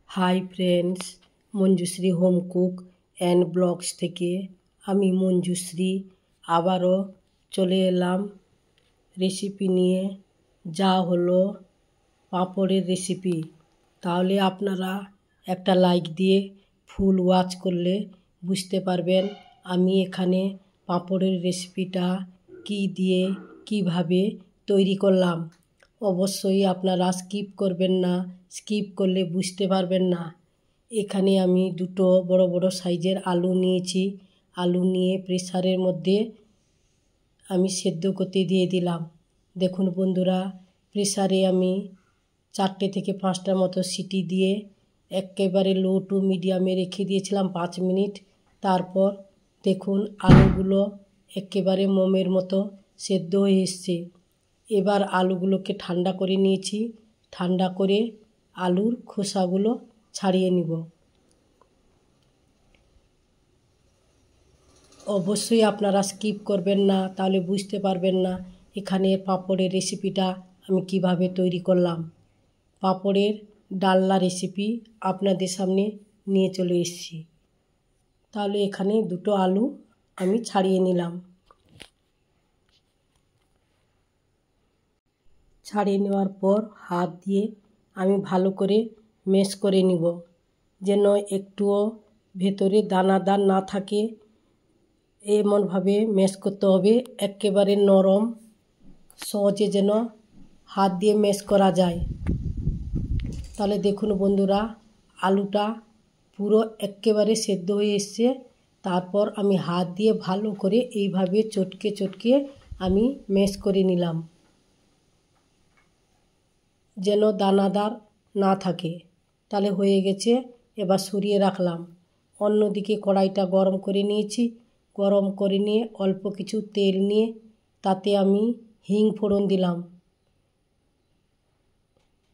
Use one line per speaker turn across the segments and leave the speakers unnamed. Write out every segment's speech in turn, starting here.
High friends, Manjushree home cook and blogs থেকে আমি মঞ্জুশ্রী আবারও চলে এলাম রেসিপি নিয়ে, যা হলো পাঁপড়ের রেসিপি। তাহলে আপনারা একটা লাইক দিয়ে ফুল ওয়াচ করলে বুঝতে পারবেন আমি এখানে পাঁপড়ের রেসিপিটা কী দিয়ে কিভাবে তৈরি করলাম। অবশ্যই আপনারা স্কিপ করবেন না, স্কিপ করলে বুঝতে পারবেন না। এখানে আমি দুটো বড় বড় সাইজের আলু নিয়েছি। আলু নিয়ে প্রেসারের মধ্যে আমি সেদ্ধ করতে দিয়ে দিলাম। দেখুন বন্ধুরা, প্রেসারে আমি 4টে থেকে 5টার মতো সিটি দিয়ে একেবারে লো টু মিডিয়ামে রেখে দিয়েছিলাম 5 মিনিট। তারপর দেখুন আলুগুলো একেবারে মোমের মতো সেদ্ধ হয়ে এসছে। এবার আলুগুলোকে ঠান্ডা করে নিয়েছি। ঠান্ডা করে আলুর খোসাগুলো ছাড়িয়ে নিব। অবশ্যই আপনারা স্কিপ করবেন না, তাহলে বুঝতে পারবেন না এখানে পাঁপড়ের রেসিপিটা আমি কিভাবে তৈরি করলাম। পাঁপড়ের ডালনা রেসিপি আপনাদের সামনে নিয়ে চলে এসেছি। তাহলে এখানে দুটো আলু আমি ছাড়িয়ে নিলাম। ছাড়িয়ে নেওয়ার পর হাত দিয়ে আমি ভালো করে ম্যাশ করে নিব, যেন একটুও ভেতরে দানাদার না থাকে। এমনভাবে ম্যাশ করতে হবে একেবারে নরম, সহজে যেন হাত দিয়ে ম্যাশ করা যায়। তাহলে দেখুন বন্ধুরা, আলুটা পুরো একেবারে সেদ্ধ হয়ে এসছে। তারপর আমি হাত দিয়ে ভালো করে এইভাবে চটকে চটকে আমি ম্যাশ করে নিলাম, যেন দানাদার না থাকে। তাহলে হয়ে গেছে, এবার সরিয়ে রাখলাম। অন্যদিকে কড়াইটা গরম করে নিয়েছি। গরম করে নিয়ে অল্প কিছু তেল নিয়ে তাতে আমি হিং ফোড়ন দিলাম।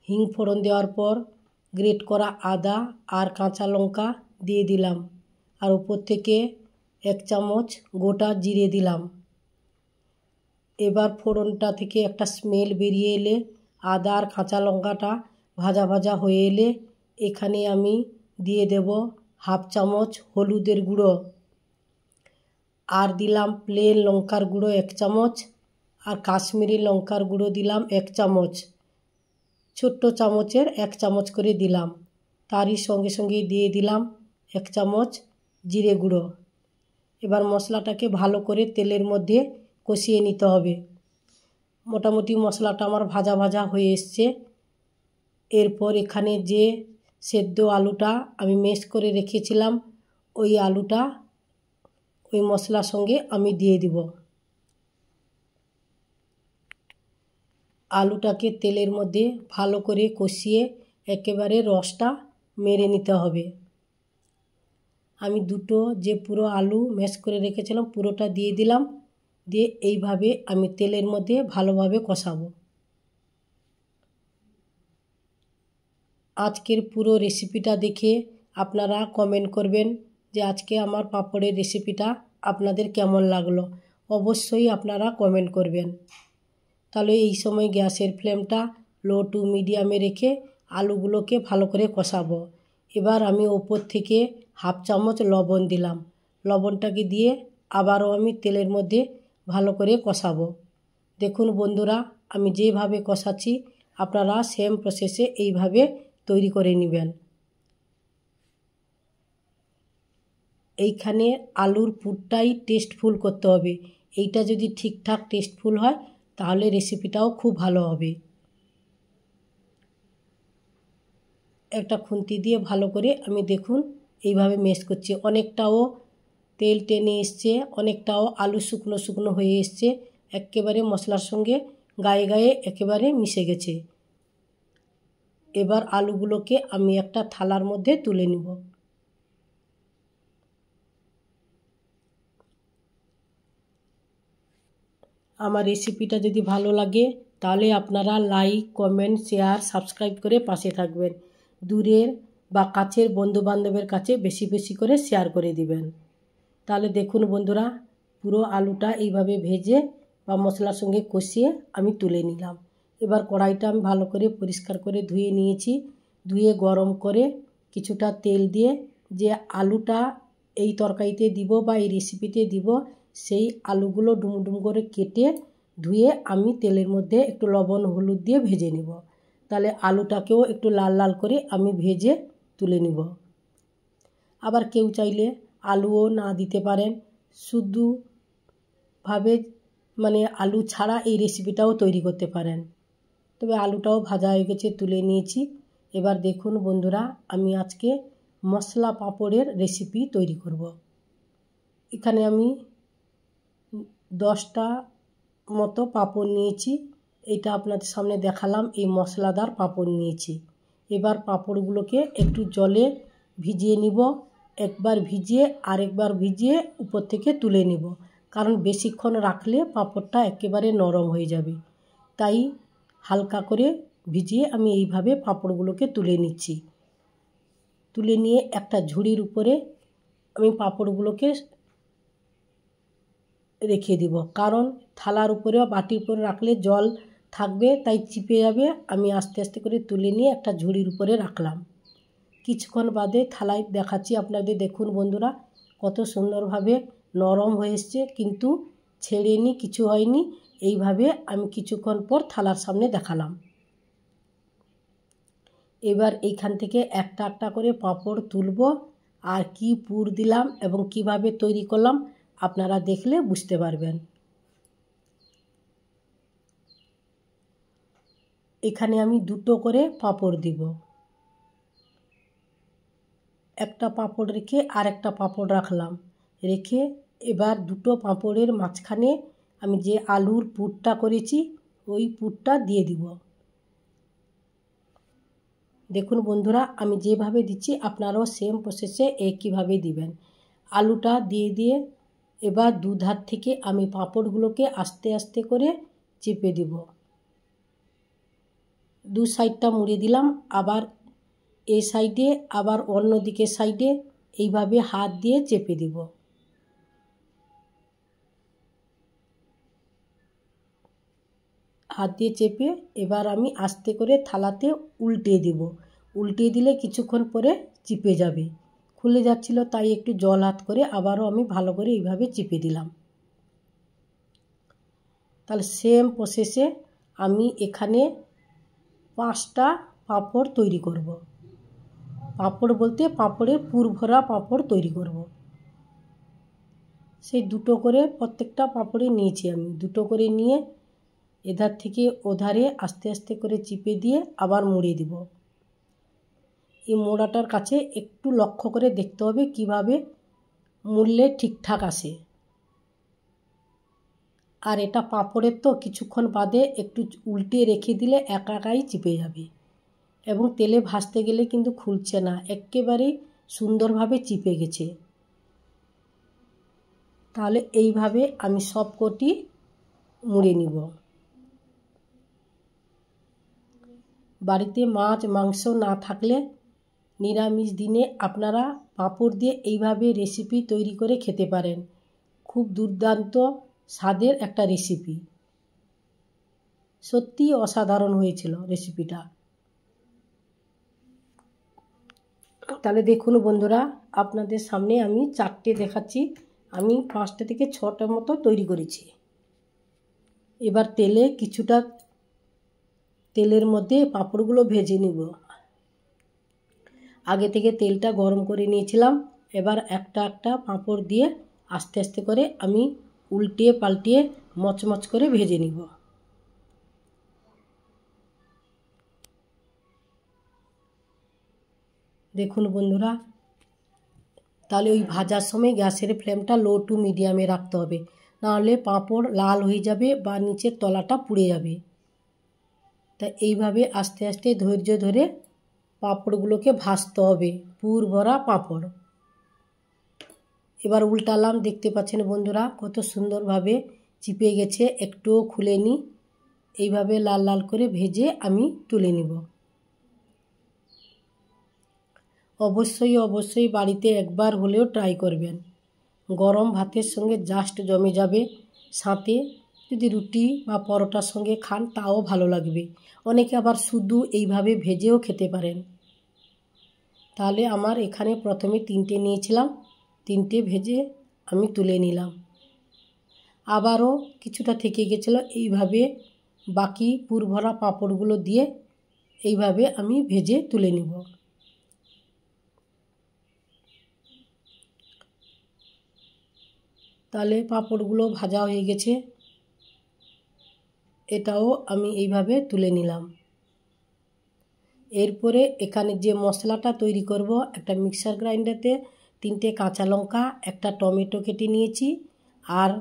হিং ফোড়ন দেওয়ার পর গ্রেট করা আদা আর কাঁচা লঙ্কা দিয়ে দিলাম, আর উপর থেকে 1 চামচ গোটা জিরে দিলাম। এবার ফোড়নটা থেকে একটা স্মেল বেরিয়ে এলে, আদা আর কাঁচা লঙ্কাটা ভাজা ভাজা হয়ে এলে এখানে আমি দিয়ে দেব 1/2 চামচ হলুদের গুঁড়ো, আর দিলাম প্লেন লঙ্কার গুঁড়ো 1 চামচ, আর কাশ্মীরি লঙ্কার গুঁড়ো দিলাম 1 চামচ। ছোট্ট চামচের 1 চামচ করে দিলাম। তারই সঙ্গে সঙ্গে দিয়ে দিলাম 1 চামচ জিরে গুঁড়ো। এবার মশলাটাকে ভালো করে তেলের মধ্যে কষিয়ে নিতে হবে। মোটামুটি মশলাটা আমার ভাজা ভাজা হয়ে এসছে। এরপর এখানে যে সেদ্ধ আলুটা আমি ম্যাশ করে রেখেছিলাম, ওই আলুটা ওই মশলার সঙ্গে আমি দিয়ে দিব। আলুটাকে তেলের মধ্যে ভালো করে কষিয়ে একেবারে রসটা মেরে নিতে হবে। আমি দুটো যে পুরো আলু ম্যাশ করে রেখেছিলাম পুরোটা দিয়ে দিলাম। দিয়ে এইভাবে আমি তেলের মধ্যে ভালোভাবে কষাবো। আজকের পুরো রেসিপিটা দেখে আপনারা কমেন্ট করবেন যে আজকে আমার পাঁপড়ের রেসিপিটা আপনাদের কেমন লাগলো। অবশ্যই আপনারা কমেন্ট করবেন। তাহলে এই সময় গ্যাসের ফ্লেমটা লো টু মিডিয়ামে রেখে আলুগুলোকে ভালো করে কষাবো। এবার আমি ওপর থেকে 1/2 চামচ লবণ দিলাম। লবণটাকে দিয়ে আবারও আমি তেলের মধ্যে ভালো করে কষাবো। দেখুন বন্ধুরা, আমি যেভাবে কষাচ্ছি আপনারা সেম প্রসেসে এইভাবে তৈরি করে নেবেন। এইখানে আলুর পুরটাই টেস্টফুল করতে হবে। এইটা যদি ঠিকঠাক টেস্টফুল হয় তাহলে রেসিপিটাও খুব ভালো হবে। একটা খুন্তি দিয়ে ভালো করে আমি দেখুন এইভাবে ম্যাশ করছি। অনেকটাও তেল টেনে এসছে, অনেকটাও আলু শুকনো শুকনো হয়ে এসছে, একেবারে মশলার সঙ্গে গায়ে গায়ে একেবারে মিশে গেছে। এবার আলুগুলোকে আমি একটা থালার মধ্যে তুলে নিব। আমার রেসিপিটা যদি ভালো লাগে তাহলে আপনারা লাইক, কমেন্ট, শেয়ার, সাবস্ক্রাইব করে পাশে থাকবেন। দূরের বা কাছের বন্ধুবান্ধবের কাছে বেশি বেশি করে শেয়ার করে দিবেন। তাহলে দেখুন বন্ধুরা, পুরো আলুটা এইভাবে ভেজে বা মশলার সঙ্গে কষিয়ে আমি তুলে নিলাম। এবার কড়াইটা আমি ভালো করে পরিষ্কার করে ধুয়ে নিয়েছি। ধুয়ে গরম করে কিছুটা তেল দিয়ে যে আলুটা এই তরকারিতে দিব বা এই রেসিপিতে দিব, সেই আলুগুলো ডুমো ডুমো করে কেটে ধুয়ে আমি তেলের মধ্যে একটু লবণ হলুদ দিয়ে ভেজে নেব। তাহলে আলুটাকেও একটু লাল লাল করে আমি ভেজে তুলে নেব। আবার কেউ চাইলে আলুও না দিতে পারেন, শুধুভাবে মানে আলু ছাড়া এই রেসিপিটাও তৈরি করতে পারেন। তবে আলুটাও ভাজা হয়ে গেছে, তুলে নিয়েছি। এবার দেখুন বন্ধুরা, আমি আজকে মশলা পাঁপড়ের রেসিপি তৈরি করব। এখানে আমি 10টা মতো পাঁপড় নিয়েছি। এটা আপনাদের সামনে দেখালাম, এই মশলাদার পাঁপড় নিয়েছি। এবার পাঁপড়গুলোকে একটু জলে ভিজিয়ে নিব। একবার ভিজিয়ে আরেকবার ভিজিয়ে উপর থেকে তুলে নিব, কারণ বেশিক্ষণ রাখলে পাঁপড়টা একেবারে নরম হয়ে যাবে। তাই হালকা করে ভিজিয়ে আমি এইভাবে পাঁপড়গুলোকে তুলে নিচ্ছি। তুলে নিয়ে একটা ঝুড়ির উপরে আমি পাঁপড়গুলোকে রেখে দিব, কারণ থালার উপরে বা বাটির উপরে রাখলে জল থাকবে, তাই চিপে যাবে। আমি আস্তে আস্তে করে তুলে নিয়ে একটা ঝুড়ির উপরে রাখলাম। কিছুক্ষণ বাদে থালায় দেখাচ্ছি আপনাদের। দেখুন বন্ধুরা, কত সুন্দরভাবে নরম হয়ে এসছে, কিন্তু ছেড়েনি, কিছু হয়নি। এইভাবে আমি কিছুক্ষণ পর থালার সামনে দেখালাম। এবার এইখান থেকে একটা একটা করে পাঁপড় তুলব, আর কি পুর দিলাম এবং কিভাবে তৈরি করলাম আপনারা দেখলে বুঝতে পারবেন। এখানে আমি 2টো করে পাঁপড় দিব। একটা পাঁপড় রেখে আরেকটা পাঁপড় রাখলাম। রেখে এবার 2টো পাঁপড়ের মাঝখানে আমি যে আলুর পুরটা করেছি ওই পুরটা দিয়ে দিব। দেখুন বন্ধুরা, আমি যেভাবে দিচ্ছি আপনারাও সেম প্রসেসে একইভাবে দিবেন। আলুটা দিয়ে দিয়ে এবার দুধার থেকে আমি পাঁপড়গুলোকে আস্তে আস্তে করে চেপে দিব। দু সাইডটা মুড়ে দিলাম, আবার এই সাইডে আবার অন্য দিকের সাইডে এইভাবে হাত দিয়ে চেপে দিব। হাত দিয়ে চেপে এবার আমি আস্তে করে থালাতে উল্টে দেব। উল্টে দিলে কিছুক্ষণ পরে চিপে যাবে। খুলে যাচ্ছিল, তাই একটু জল হাত করে আবারও আমি ভালো করে এইভাবে চেপে দিলাম। তাহলে সেম প্রসেসে আমি এখানে 5টা পাঁপড় তৈরি করব। পাঁপড় বলতে পাঁপড়ের পুর ভরা পাঁপড় তৈরি করব। সেই 2টো করে প্রত্যেকটা পাঁপড়ে নিয়েছি আমি। 2টো করে নিয়ে এধার থেকে ওধারে আস্তে আস্তে করে চিপে দিয়ে আবার মুড়ে দিব। এই মোড়াটার কাছে একটু লক্ষ্য করে দেখতে হবে কিভাবে মুড়লে ঠিকঠাক আসে। আর এটা পাঁপড়ের তো কিছুক্ষণ বাদে একটু উল্টে রেখে দিলে একা একাই চিপে যাবে, এবং তেলে ভাজতে গেলে কিন্তু খুলছে না, একেবারেই সুন্দরভাবে চিপে গেছে। তাহলে এইভাবে আমি সবকটি মুড়ে নিব। বাড়িতে মাছ মাংস না থাকলে নিরামিষ দিনে আপনারা পাঁপড় দিয়ে এইভাবে রেসিপি তৈরি করে খেতে পারেন। খুব দুর্দান্ত স্বাদের একটা রেসিপি, সত্যি অসাধারণ হয়েছিল রেসিপিটা। তাহলে দেখুন বন্ধুরা, আপনাদের সামনে আমি 4টে দেখাচ্ছি। আমি 5টা থেকে 6টা মতো তৈরি করেছি। এবার তেলের মধ্যে পাঁপড়গুলো ভেজে নিব। আগে থেকে তেলটা গরম করে নিয়েছিলাম। এবার একটা একটা পাঁপড় দিয়ে আস্তে আস্তে করে আমি উল্টিয়ে পাল্টিয়ে মচমচ করে ভেজে নিব। দেখুন বন্ধুরা, তাহলে ওই ভাজার সময় গ্যাসের ফ্লেমটা লো টু মিডিয়ামে রাখতে হবে, নাহলে পাঁপড় লাল হয়ে যাবে বা নিচের তলাটা পুড়ে যাবে। তা এইভাবে আস্তে আস্তে ধৈর্য ধরে পাঁপড়গুলোকে ভাজতে হবে, পুর ভরা পাঁপড়। এবার উল্টালাম, দেখতে পাচ্ছেন বন্ধুরা কত সুন্দরভাবে চিপে গেছে, একটুও খুলেনি। এইভাবে লাল লাল করে ভেজে আমি তুলে নিব। অবশ্যই অবশ্যই বাড়িতে একবার হলেও ট্রাই করবেন। গরম ভাতের সঙ্গে জাস্ট জমে যাবে। সাথে যদি রুটি বা পরোটার সঙ্গে খান তাও ভালো লাগবে। অনেকে আবার শুধু এইভাবে ভেজেও খেতে পারেন। তাহলে আমার এখানে প্রথমে 3টে নিয়েছিলাম, 3টে ভেজে আমি তুলে নিলাম। আবারও কিছুটা থেকে গেছিলো, এইভাবে বাকি পুর ভরা পাঁপড়গুলো দিয়ে এইভাবে আমি ভেজে তুলে নিব। তাহলে পাঁপড়গুলো ভাজা হয়ে গেছে, এটাও আমি এইভাবে তুলে নিলাম। এরপরে এখানে যে মশলাটা তৈরি করব, একটা মিক্সার গ্রাইন্ডারে 3টে কাঁচা লঙ্কা, একটা টমেটো কেটে নিয়েছি, আর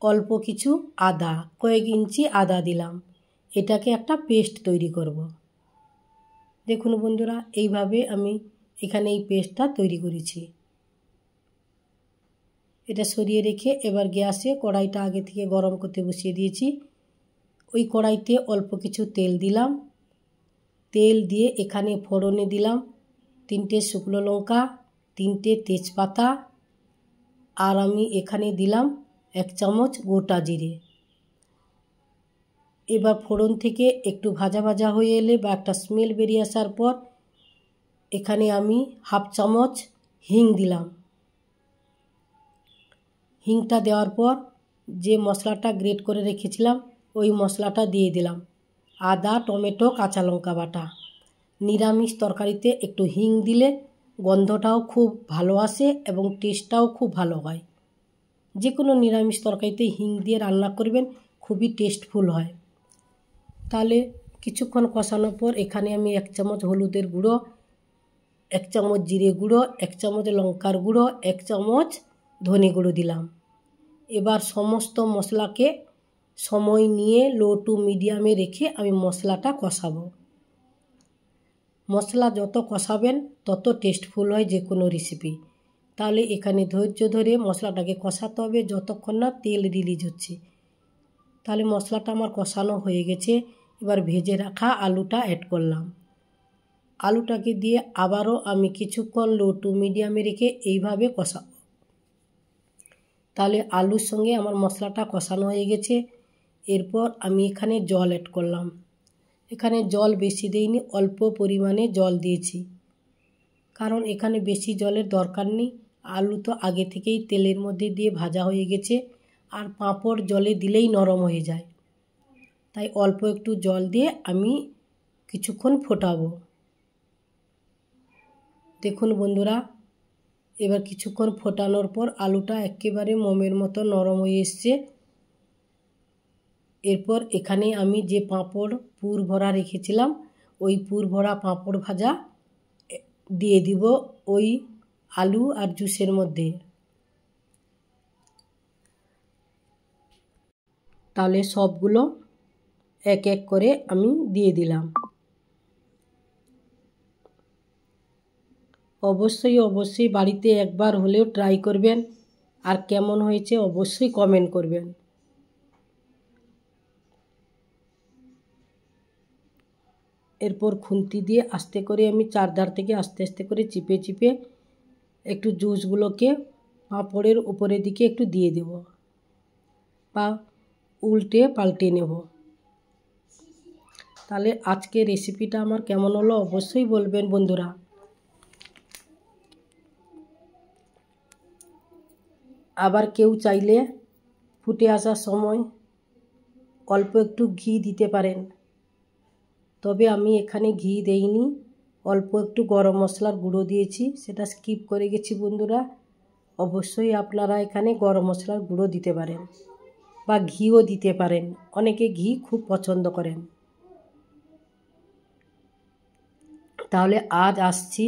অল্প কিছু আদা, কয়েক ইঞ্চি আদা দিলাম। এটাকে একটা পেস্ট তৈরি করব। দেখুন বন্ধুরা, এইভাবে আমি এখানে এই পেস্টটা তৈরি করেছি। এটা সরিয়ে রেখে এবার গ্যাসে কড়াইটা আগে থেকে গরম করতে বসিয়ে দিয়েছি। ওই কড়াইতে অল্প কিছু তেল দিলাম। তেল দিয়ে এখানে ফোড়নে দিলাম 3টে শুকনো লঙ্কা, 3টে তেজপাতা, আর আমি এখানে দিলাম 1 চামচ গোটা জিরে। এবার ফোড়ন থেকে একটু ভাজা ভাজা হয়ে এলে বা একটা স্মেল বেরিয়ে আসার পর এখানে আমি 1/2 চামচ হিং দিলাম। হিংটা দেওয়ার পর যে মশলাটা গ্রেট করে রেখেছিলাম ওই মশলাটা দিয়ে দিলাম। আদা, টমেটো, কাঁচা লঙ্কা বাটা। নিরামিষ তরকারিতে একটু হিং দিলে গন্ধটাও খুব ভালো আসে এবং টেস্টটাও খুব ভালো হয়। যে কোনো নিরামিষ তরকারিতে হিং দিয়ে রান্না করবেন, খুবই টেস্টফুল হয়। তাহলে কিছুক্ষণ কষানোর পর এখানে আমি 1 চামচ হলুদের গুঁড়ো, 1 চামচ জিরে গুঁড়ো, 1 চামচ লঙ্কার গুঁড়ো, 1 চামচ ধনে গুঁড়ো দিলাম। এবার সমস্ত মশলাকে সময় নিয়ে লো টু মিডিয়ামে রেখে আমি মশলাটা কষাবো। মশলা যত কষাবেন তত টেস্টফুল হয় যে কোনো রেসিপি। তাহলে এখানে ধৈর্য ধরে মশলাটাকে কষাতে হবে যতক্ষণ না তেল রিলিজ হচ্ছে। তাহলে মশলাটা আমার কষানো হয়ে গেছে। এবার ভেজে রাখা আলুটা অ্যাড করলাম। আলুটাকে দিয়ে আবারও আমি কিছুক্ষণ লো টু মিডিয়ামে রেখে এইভাবে কষাবো। তাহলে আলুর সঙ্গে আমার মশলাটা কষানো হয়ে গেছে। এরপর আমি এখানে জল অ্যাড করলাম। এখানে জল বেশি দেইনি, অল্প পরিমাণে জল দিয়েছি, কারণ এখানে বেশি জলের দরকার নেই। আলু তো আগে থেকেই তেলের মধ্যে দিয়ে ভাজা হয়ে গেছে, আর পাঁপড় জলে দিলেই নরম হয়ে যায়। তাই অল্প একটু জল দিয়ে আমি কিছুক্ষণ ফোটাবো। দেখুন বন্ধুরা, এবার কিছুক্ষণ ফোটানোর পর আলুটা একেবারে মোমের মতো নরম হয়ে এসছে। এরপর এখানে আমি যে পাঁপড় পুর ভরা রেখেছিলাম ওই পুর ভরা পাঁপড় ভাজা দিয়ে দিব ওই আলু আর জুসের মধ্যে। তাহলে সবগুলো এক এক করে আমি দিয়ে দিলাম। অবশ্যই বাড়িতে একবার হলেও ট্রাই করবেন, আর কেমন হয়েছে অবশ্যই কমেন্ট করবেন। এরপর খুন্তি দিয়ে আস্তে করে আমি চারধার থেকে আস্তে আস্তে করে চিপে চিপে একটু জুসগুলোকে পাঁপড়ের উপরের দিকে একটু দিয়ে দেব বা উল্টে পাল্টে নেব। তাহলে আজকে রেসিপিটা আমার কেমন হলো অবশ্যই বলবেন বন্ধুরা। আবার কেউ চাইলে ফুটে আসার সময় অল্প একটু ঘি দিতে পারেন, তবে আমি এখানে ঘি দেইনি, অল্প একটু গরম মশলার গুঁড়ো দিয়েছি, সেটা স্কিপ করে গেছি বন্ধুরা। অবশ্যই আপনারা এখানে গরম মশলার গুঁড়ো দিতে পারেন বা ঘিও দিতে পারেন, অনেকে ঘি খুব পছন্দ করেন। তাহলে আজ আসছি,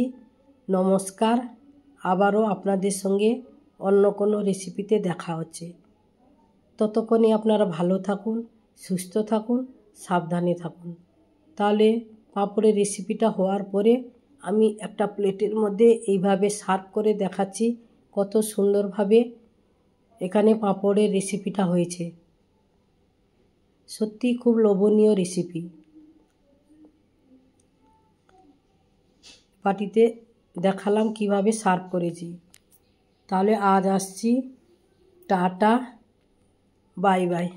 নমস্কার। আবারও আপনাদের সঙ্গে অন্য কোনো রেসিপিতে দেখা হচ্ছে। ততক্ষণে আপনারা ভালো থাকুন, সুস্থ থাকুন, সাবধানে থাকুন। তাহলে পাঁপড়ের রেসিপিটা হওয়ার পরে আমি একটা প্লেটের মধ্যে এইভাবে সার্ভ করে দেখাচ্ছি কত সুন্দরভাবে এখানে পাঁপড়ের রেসিপিটা হয়েছে। সত্যি খুব লোভনীয় রেসিপি। পার্টিতে দেখালাম কিভাবে সার্ভ করেছি। তাহলে আজ আসছি, টাটা, বাই বাই।